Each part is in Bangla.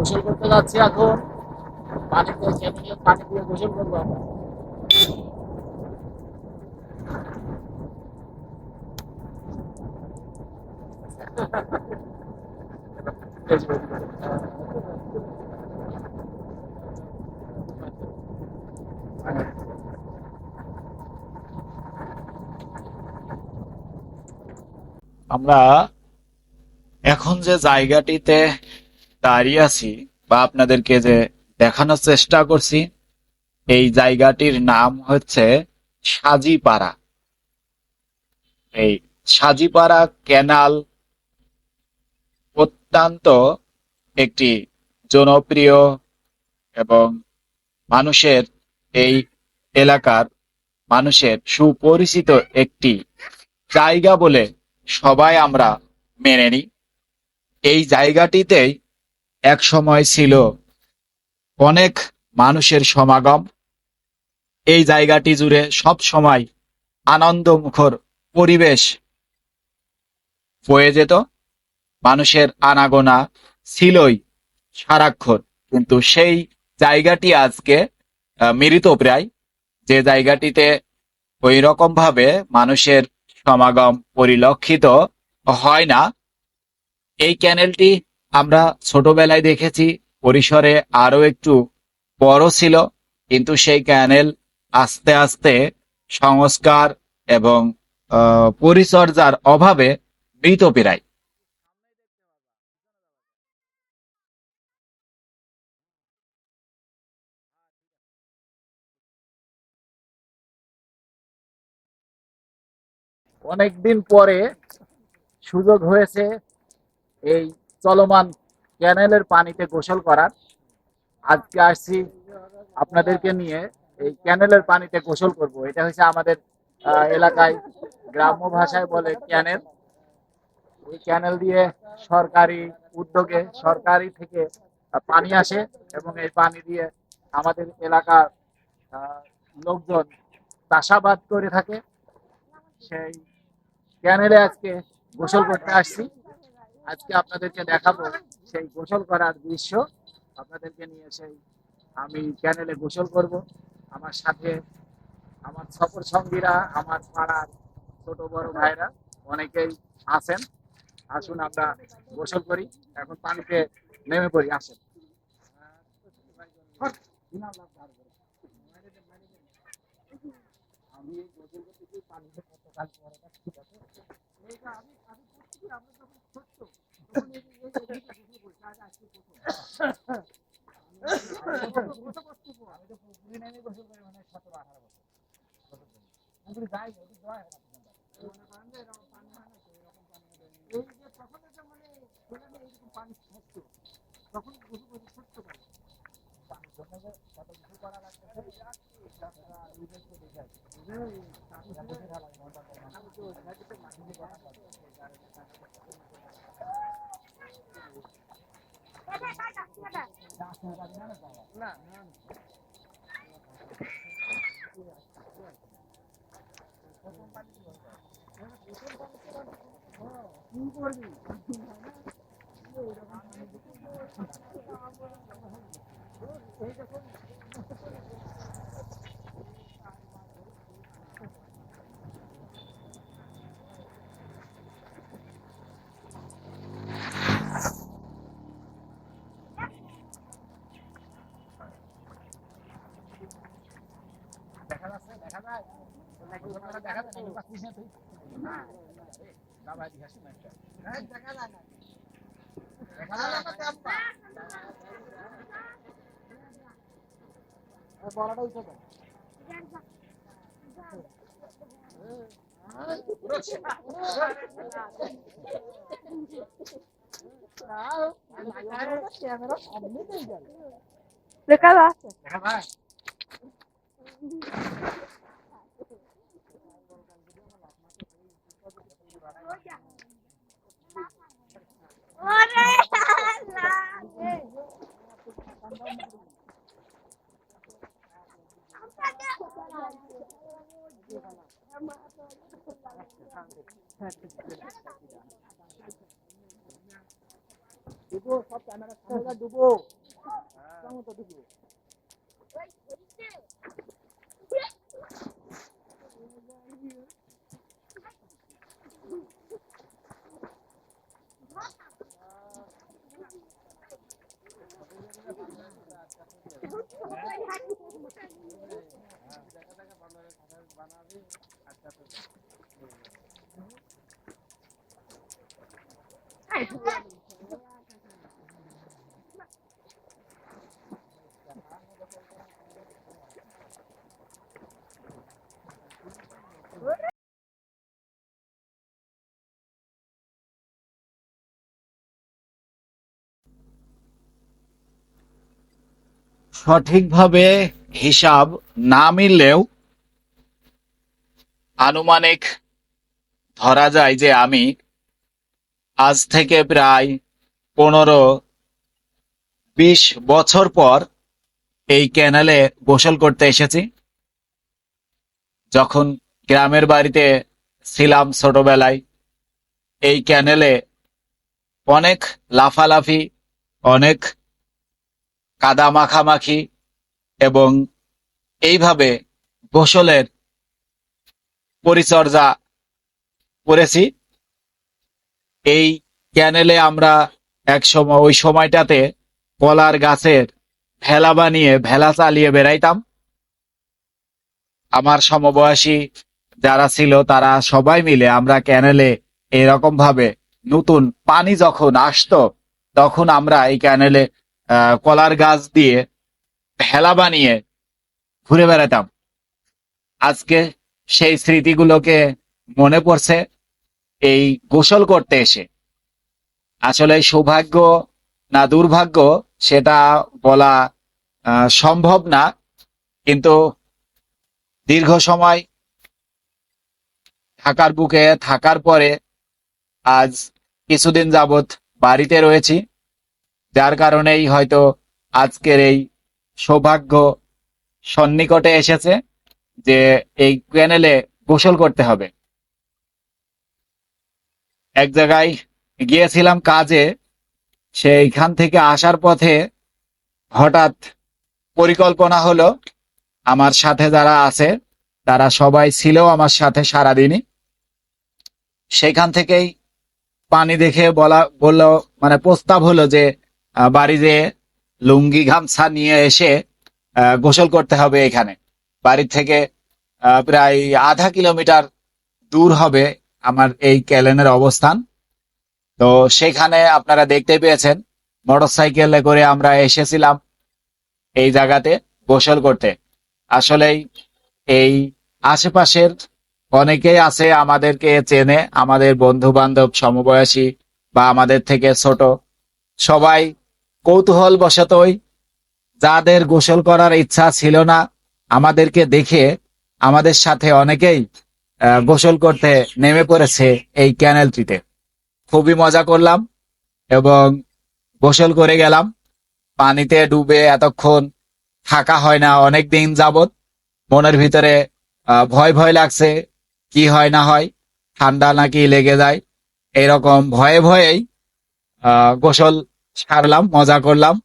গোসল করতে যাচ্ছি এখন। পানিতে ক্যানেলের পানি দিয়ে গোসল করবো আমরা। আমরা এখন যে জায়গাটিতে দাঁড়িয়ে আছি বা আপনাদেরকে যে দেখানোর চেষ্টা করছি, এই জায়গাটির নাম হচ্ছে সাজিপাড়া। এই সাজিপাড়া ক্যানাল অত্যন্ত একটি জনপ্রিয় এবং মানুষের এই এলাকার মানুষের সুপরিচিত একটি জায়গা বলে সবাই আমরা মেনে নিই। এই জায়গাটিতেই এক সময় ছিল অনেক মানুষের সমাগম। এই জায়গাটি জুড়ে সব সময় আনন্দমুখর পরিবেশ বয়ে যেত, মানুষের আনাগোনা ছিলই সারাক্ষণ। কিন্তু সেই জায়গাটি আজকে মৃতপ্রায়। যে জায়গাটিতে ওই রকম ভাবে মানুষের সমাগম পরিলক্ষিত হয় না। এই ক্যানেলটি আমরা ছোটবেলায় দেখেছি, পরিসরে আরো একটু বড় ছিল, কিন্তু সেই ক্যানেল আস্তে আস্তে সংস্কার এবং পরিচর্যার অভাবে মৃতপ্রায়। অনেকদিন পরে সুযোগ হয়েছে এই চলমান ক্যানেলের পানিতে গোসল করার। আজকে আসছি আপনাদেরকে নিয়ে এই ক্যানেলের পানিতে গোসল করব। এটা হচ্ছে আমাদের এলাকায় গ্রাম্য ভাষায় বলে ক্যানেল। এই ক্যানেল দিয়ে সরকারি উদ্যোগে সরকারি থেকে পানি আসে এবং এই পানি দিয়ে আমাদের এলাকার আহ, লোকজন চাষাবাদ করে থাকে। সেই ক্যানেলে আজকে গোসল করতে আসছি। আজকে আপনাদেরকে দেখাবো সেই গোসল করার দৃশ্য। আপনাদেরকে নিয়ে সেই আমি ক্যানেলে গোসল করব। আমার সাথে আমার সফর সঙ্গীরা, আমার পাড়ার ছোট বড় ভাইরা অনেকেই আছেন। আসুন আমরা গোসল করি। এখন পানিতে নেমে পড়ি, আসেন। আমি গোসল করতে গিয়ে পানিতে কতকাল পরে, ঠিক আছে? এইটা আমি করছি কি, আমরা যখন ছোট্ট তখন গোসল করি, আজকে প্রথম। কত কষ্ট পর আমি তো পুকুরে নেমে গোসল করি, মানে 17-18 বছর পুকুরে যাই, ওই জয় হয় না। মনে করেন যে এরকম পানি হয় না, এরকম পানি এই যে তখন এটা মানে সেখানে এইরকম পানি থাকতো, তখন গোসল করতে ছোট্ট পানি পানির জন্য যে কত কিছু করা লাগতেছে। না কি করবি দেখা যাচ্ছে, দেখা যায়, দেখা যায় না, পাচ্ছিস না তুই। বাবা জিজ্ঞাসা না, দেখা যায় না, দেখা যায় না। বড়টা উঠে দেয়। দেখা যাচ্ছে, দেখা যায়। সঠিকভাবে হিসাব না মিললেও আনুমানিক ধরা যায় যে আমি আজ থেকে প্রায় 15-20 বছর পর এই ক্যানেলে গোসল করতে এসেছি। যখন গ্রামের বাড়িতে ছিলাম ছোটবেলায়, এই ক্যানেলে অনেক লাফালাফি, অনেক কাদা মাখামাখি এবং এইভাবে গোসলের পরিচর্যা করেছি। এই ক্যানেলে আমরা ওই সময়টাতে কলার গাছের ভেলা বানিয়ে ভেলা চালিয়ে বেড়াইতাম। আমার সমবয়সী যারা ছিল তারা সবাই মিলে আমরা ক্যানেলে এরকম ভাবে নতুন পানি যখন আসতো তখন আমরা এই ক্যানেলে কলার গাছ দিয়ে ভেলা বানিয়ে ঘুরে বেড়াতাম। আজকে সেই স্মৃতিগুলোকে মনে পড়ছে এই গোসল করতে এসে। আসলে সৌভাগ্য না দুর্ভাগ্য সেটা বলা সম্ভব না, কিন্তু দীর্ঘ সময় ঢাকার বুকে থাকার পরে আজ কিছুদিন যাবৎ বাড়িতে রয়েছি, যার কারণেই হয়তো আজকের এই সৌভাগ্য সন্নিকটে এসেছে যে এই ক্যানেলে গোসল করতে হবে। এক জায়গায় গিয়েছিলাম কাজে, সেইখান থেকে আসার পথে হঠাৎ পরিকল্পনা হলো, আমার সাথে যারা আছে তারা সবাই ছিল আমার সাথে সারাদিনই, সেখান থেকেই পানি দেখে বললো মানে প্রস্তাব হলো যে বাড়ি যেয়ে লুঙ্গি গামছা নিয়ে এসে গোসল করতে হবে। এখানে বাড়ি থেকে প্রায় আধা কিলোমিটার দূর হবে আমার এই ক্যানেলের অবস্থান। তো সেখানে আপনারা দেখতে পেয়েছেন মোটরসাইকেলে করে আমরা এসেছিলাম এই জায়গাতে গোসল করতে। আসলেই এই আশেপাশের অনেকেই আছে আমাদেরকে চেনে, আমাদের বন্ধু বান্ধব সমবয়সী বা আমাদের থেকে ছোট, সবাই কৌতূহল বশতই যাদের গোসল করার ইচ্ছা ছিল না আমাদেরকে দেখে আমাদের সাথে অনেকেই গোসল করতে নেমে পড়েছে এই ক্যানেলটিতে। খুবই মজা করলাম এবং গোসল করে গেলাম। পানিতে ডুবে এতক্ষণ থাকা হয় না অনেক দিন যাবত। মনের ভিতরে ভয় ভয় লাগছে, কি হয় না হয়, ঠান্ডা নাকি লেগে যায়, এরকম ভয়ে ভয়েই গোসল সারলাম, মজা করলাম।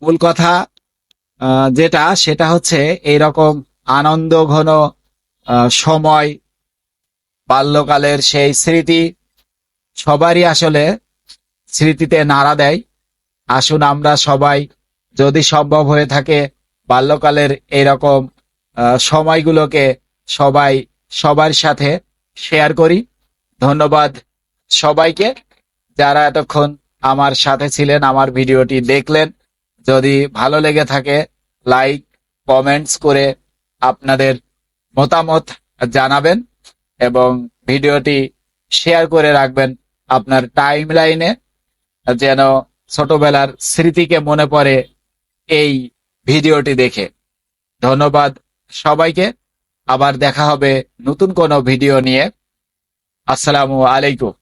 মূল কথা যেটা সেটা হচ্ছে এইরকম আনন্দ ঘন সময়, বাল্যকালের সেই স্মৃতি সবারই আসলে স্মৃতিতে নাড়া দেয়। আসুন আমরা সবাই, যদি সম্ভব হয়ে থাকে, বাল্যকালের এইরকম সময়গুলোকে সবাই সবার সাথে শেয়ার করি। ধন্যবাদ সবাইকে যারা এতক্ষণ আমার সাথে ছিলেন, আমার ভিডিওটি দেখলেন। যদি ভালো লেগে থাকে লাইক কমেন্টস করে আপনাদের মতামত জানাবেন এবং ভিডিওটি শেয়ার করে রাখবেন আপনার টাইম লাইনে, যেন ছোটবেলার স্মৃতিকে মনে পড়ে এই ভিডিওটি দেখে। ধন্যবাদ সবাইকে। আবার দেখা হবে নতুন কোনো ভিডিও নিয়ে। আসসালামু আলাইকুম।